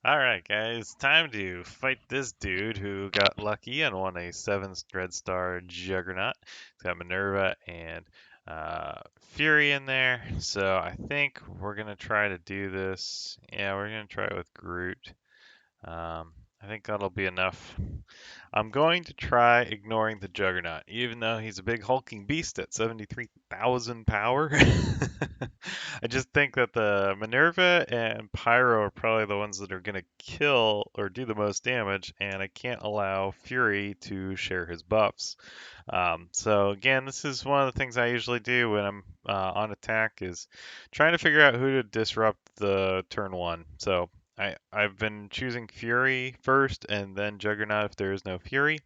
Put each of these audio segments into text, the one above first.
Alright, guys, time to fight this dude who got lucky and won a 7 Red Star Juggernaut. It's got Minerva and Fury in there, so I think we're gonna try to do this. Yeah, we're gonna try it with Groot. I think that'll be enough. I'm going to try ignoring the Juggernaut, even though he's a big hulking beast at 73,000 power. I just think that the Minerva and Pyro are probably the ones that are going to kill or do the most damage, and I can't allow Fury to share his buffs. So again, this is one of the things I usually do when I'm on attack is trying to figure out who to disrupt the turn one. So I've been choosing Fury first and then Juggernaut if there is no Fury.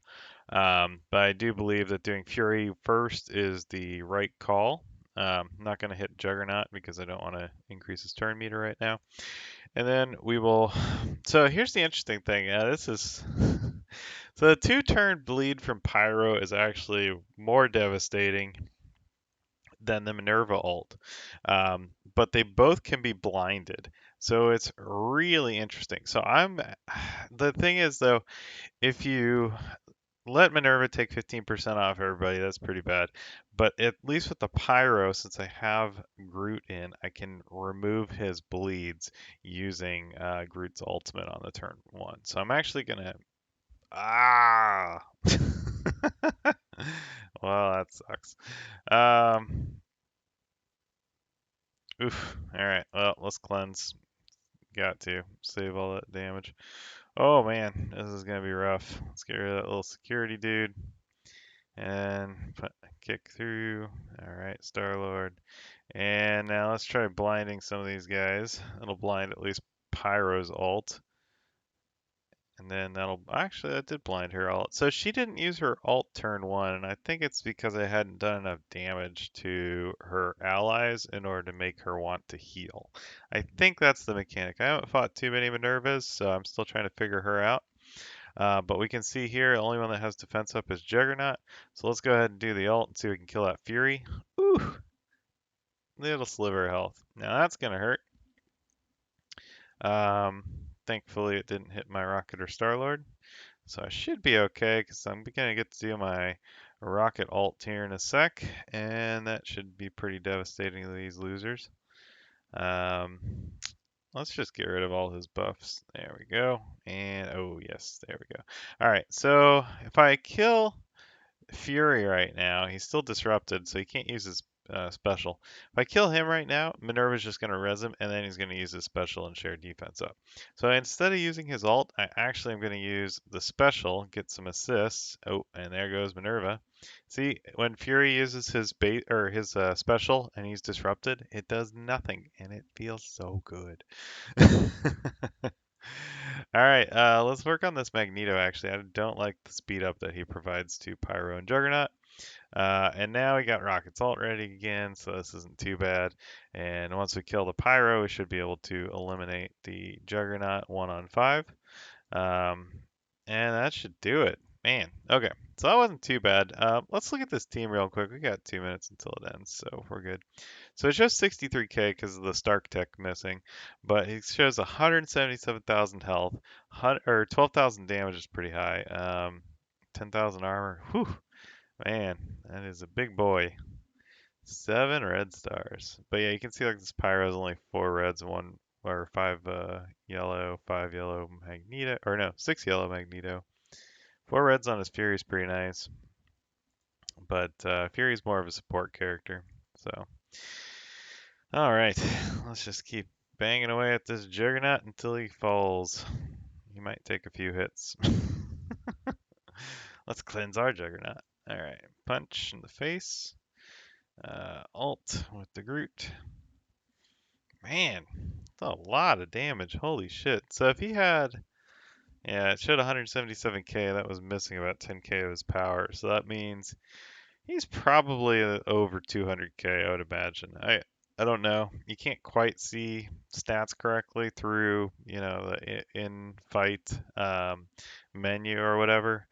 But I do believe that doing Fury first is the right call. I'm not going to hit Juggernaut because I don't want to increase his turn meter right now. And then we will. So here's the interesting thing. This is. So the 2-turn bleed from Pyro is actually more devastating than the Minerva ult. But they both can be blinded. So it's really interesting. So I'm. The thing is, though, if you let Minerva take 15% off everybody, that's pretty bad. But at least with the Pyro, since I have Groot in, I can remove his bleeds using Groot's ultimate on the turn one. So I'm actually gonna. Ah! Well, that sucks. Um, oof. Alright, well, let's cleanse. Got to save all that damage. Oh man, this is gonna be rough. Let's get rid of that little security dude. And kick through. All right, Star-Lord. And now let's try blinding some of these guys. It'll blind at least Pyro's ult. And then that'll actually that did blind her ult. So she didn't use her ult turn one, and I think it's because I hadn't done enough damage to her allies in order to make her want to heal. I think that's the mechanic. I haven't fought too many Minervas, so I'm still trying to figure her out. But we can see here, the only one that has defense up is Juggernaut. So let's go ahead and do the ult and see if we can kill that Fury. Ooh, little sliver of health. Now that's going to hurt. Um, Thankfully, it didn't hit my Rocket or Star-Lord. So I should be okay, because I'm going to get to do my Rocket ult here in a sec. And that should be pretty devastating to these losers. Um, Let's just get rid of all his buffs. There we go. And, oh, yes, there we go. All right, so if I kill Fury right now, he's still disrupted, so he can't use his special. If I kill him right now, Minerva's just going to res him, and then he's going to use his special and share defense up. So instead of using his ult, I actually am going to use the special, get some assists. Oh, and there goes Minerva. See, when Fury uses his bait or his special and he's disrupted, it does nothing, and it feels so good. All right, let's work on this Magneto, actually. I don't like the speed up that he provides to Pyro and Juggernaut. And now we got Rocket's ult ready again, so this isn't too bad. And once we kill the Pyro, we should be able to eliminate the Juggernaut 1-on-5. Um, and that should do it. Man, okay. So that wasn't too bad. Let's look at this team real quick. We got 2 minutes until it ends, so we're good. So it shows 63k because of the Stark tech missing, but it shows 177,000 health, or 12,000 damage is pretty high. 10,000 armor. Whew, man, that is a big boy. 7 red stars. But yeah, you can see like this Pyro is only 4 reds, 1 or 5 yellow, 5 yellow Magneto, or no, 6 yellow Magneto. 4 reds on his Fury is pretty nice, but Fury's more of a support character. So, all right, let's just keep banging away at this Juggernaut until he falls. He might take a few hits. Let's cleanse our Juggernaut. All right, punch in the face. Ult with the Groot. Man, that's a lot of damage. Holy shit. So if he had, yeah, it showed 177k. That was missing about 10k of his power. So that means he's probably over 200k, I would imagine. I don't know. You can't quite see stats correctly through, the in-fight menu or whatever.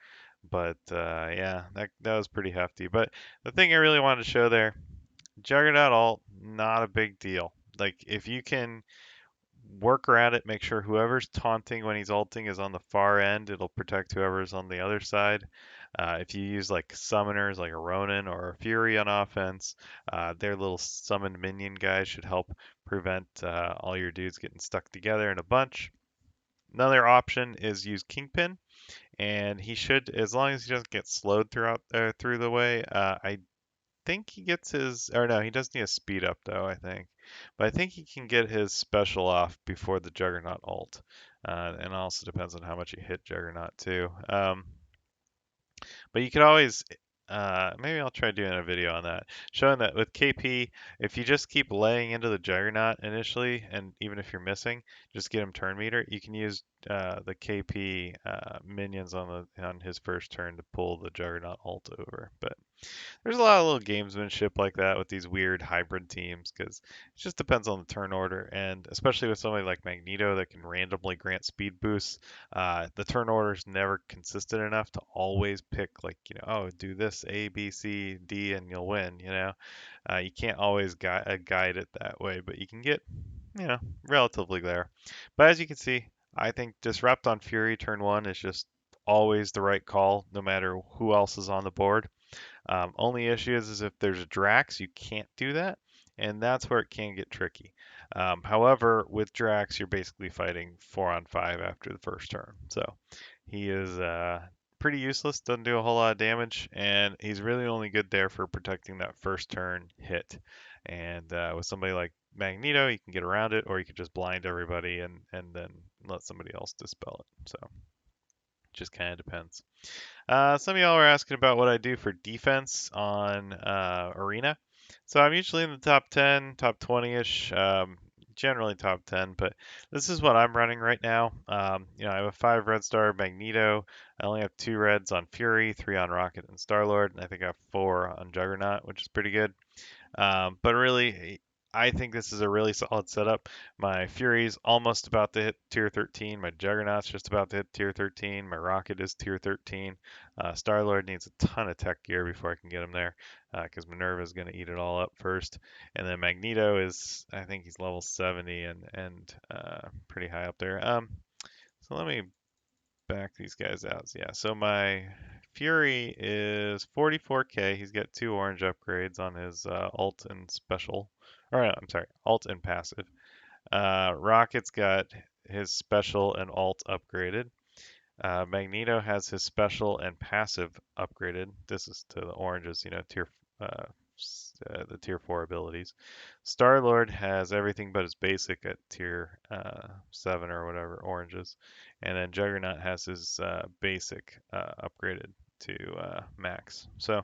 But yeah, that was pretty hefty. But the thing I really wanted to show there, Juggernaut ult, not a big deal. Like if you can work around it, make sure whoever's taunting when he's ulting is on the far end. It'll protect whoever's on the other side. If you use like summoners like a Ronin or a Fury on offense, their little summoned minion guys should help prevent all your dudes getting stuck together in a bunch. Another option is use Kingpin, and he should, as long as he doesn't get slowed through the way. I think he gets his, or no, he does need a speed up though, I think. But I think he can get his special off before the Juggernaut ult. And it also depends on how much you hit Juggernaut too. But you could always, maybe I'll try doing a video on that, showing that with KP, if you just keep laying into the Juggernaut initially, and even if you're missing, just get him turn meter, you can use the KP minions on his first turn to pull the Juggernaut ult over. But there's a lot of little gamesmanship like that with these weird hybrid teams because it just depends on the turn order, and especially with somebody like Magneto that can randomly grant speed boosts, the turn order is never consistent enough to always pick like oh, do this A B C D and you'll win. You can't always guide it that way, but you can get relatively there. But as you can see, I think Disrupt on Fury turn one is just always the right call, no matter who else is on the board. Only issue is if there's a Drax, you can't do that, and that's where it can get tricky. However, with Drax, you're basically fighting 4-on-5 after the first turn, so he is pretty useless, doesn't do a whole lot of damage, and he's really only good there for protecting that first turn hit. And with somebody like Magneto, you can get around it, or you could just blind everybody and then let somebody else dispel it. So it just kind of depends. Some of y'all were asking about what I do for defense on Arena. So I'm usually in the top 10, top 20-ish, generally top 10, but this is what I'm running right now. I have a 5 red star Magneto. I only have 2 reds on Fury, 3 on Rocket and Star-Lord, and I think I have 4 on Juggernaut, which is pretty good. But really, I think this is a really solid setup. My Fury's almost about to hit tier 13. My Juggernaut's just about to hit tier 13. My Rocket is tier 13. Star-Lord needs a ton of tech gear before I can get him there, because Minerva is going to eat it all up first. And then Magneto is, I think he's level 70 and pretty high up there. So let me back these guys out. Yeah, so my Fury is 44k. He's got 2 orange upgrades on his ult and special. Or no, I'm sorry, ult and passive. Rocket's got his special and ult upgraded. Magneto has his special and passive upgraded. This is to the oranges, uh, the tier 4 abilities. Star-Lord has everything but his basic at tier 7 or whatever, oranges. And then Juggernaut has his basic upgraded to max. So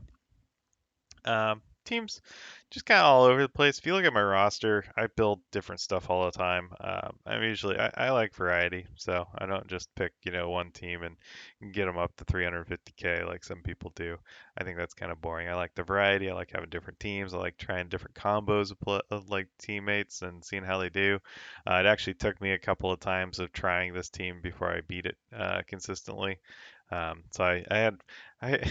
teams just kind of all over the place. If you look at my roster, I build different stuff all the time. I like variety, so I don't just pick one team and get them up to 350k like some people do. I think that's kind of boring. I like the variety. I like having different teams. I like trying different combos of like teammates and seeing how they do. It actually took me a couple of times of trying this team before I beat it consistently. So I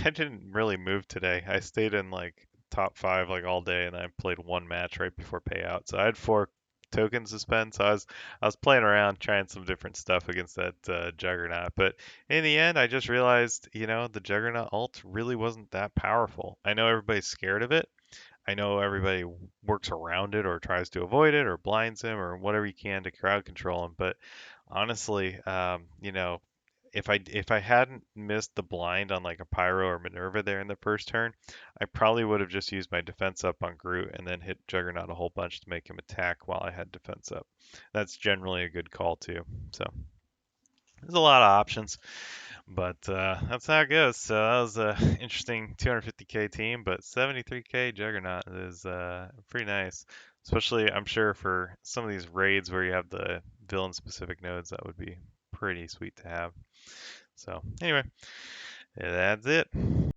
didn't really move today. I stayed in like top 5 like all day, and I played one match right before payout. So I had 4 tokens to spend. So I was playing around trying some different stuff against that Juggernaut. But in the end, I just realized, the Juggernaut ult really wasn't that powerful. I know everybody's scared of it. I know everybody works around it or tries to avoid it or blinds him or whatever you can to crowd control him. But honestly, if I hadn't missed the blind on like a Pyro or Minerva there in the first turn, I probably would have just used my defense up on Groot and then hit Juggernaut a whole bunch to make him attack while I had defense up. That's generally a good call too. So there's a lot of options, but that's how it goes. So that was a interesting 250k team, but 73k Juggernaut is pretty nice. Especially, I'm sure for some of these raids where you have the villain specific nodes, that would be pretty sweet to have. So anyway, that's it.